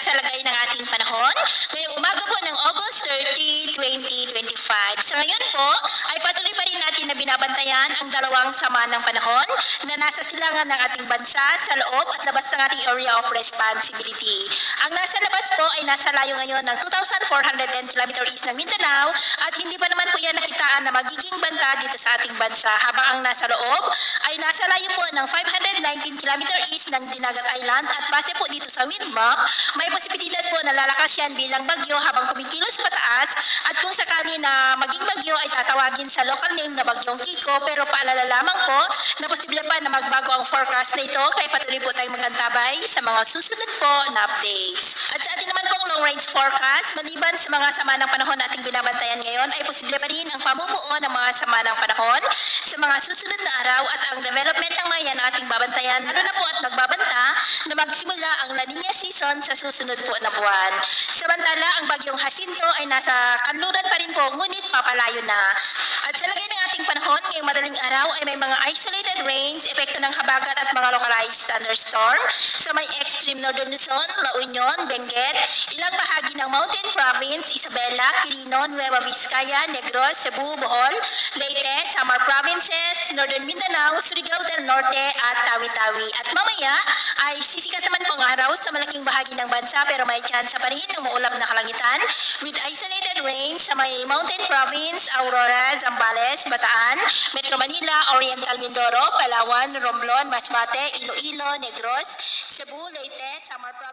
sa lagay ng ating panahon ngayong umaga po ng August 30, 2025. Sa ngayon po ay patuloy pa rin natin na binabantayan ang dalawang sama ng panahon na nasa silangan ng ating bansa sa loob at labas ng ating area of responsibility. Ang nasa labas po ay nasa layo ngayon ng 2,410 km east ng Mindanao at hindi pa naman po yan nakitaan na magiging banta dito sa ating bansa, habang ang nasa loob ay nasa layo po ng 519 km east ng Dinagat Island at base po dito sa wind map, may posibilidad po na lalakas yan bilang bagyo habang kumikilos pataas at kung sakali na maging bagyo ay tatawagin sa local name na Bagyong Kiko, pero paalala lamang po na posible pa na magbago ang forecast na ito kaya patuloy po tayong magantabay sa mga susunod po na updates. At sa ating naman pong long range forecast, maliban sa mga sama ng panahon nating binabantayan ngayon ay posible pa rin ang pamumuo ng mga sama ng panahon sa mga susunod na araw at ang development ng mga yan ating babantayan, lalo na po at nagbabanta na magsimula ang La Nina season sa susunod po na buwan. Samantala, ang Bagyong Jacinto ay nasa kanluran pa rin po ngunit papalayo na. At sa lagay ng ating panahon ngayong madaling araw ay may mga isolated rains, epekto ng habagat at mga localized thunderstorm sa may extreme northern Luzon, La Union, Benguet, ilang bahagi ng Mountain Province, Isabela, Quirino, Nueva Vizcaya, Negros, Cebu, Bohol, Leyte, Samar Provinces, Northern Mindanao, Surigao del Norte at Tawi-Tawi. At mamaya ay sisikat naman pong araw sa malaking bahagi ng bansa pero may tsansa pa rin ng maulap na kalangitan with isolated rains sa may Mountain Province, Aurora, Zambales, Bataan, Metro Manila, Oriental Mindoro, Palawan, Romblon, Masbate, Iloilo, Negros, Cebu, Leyte, Samar Province,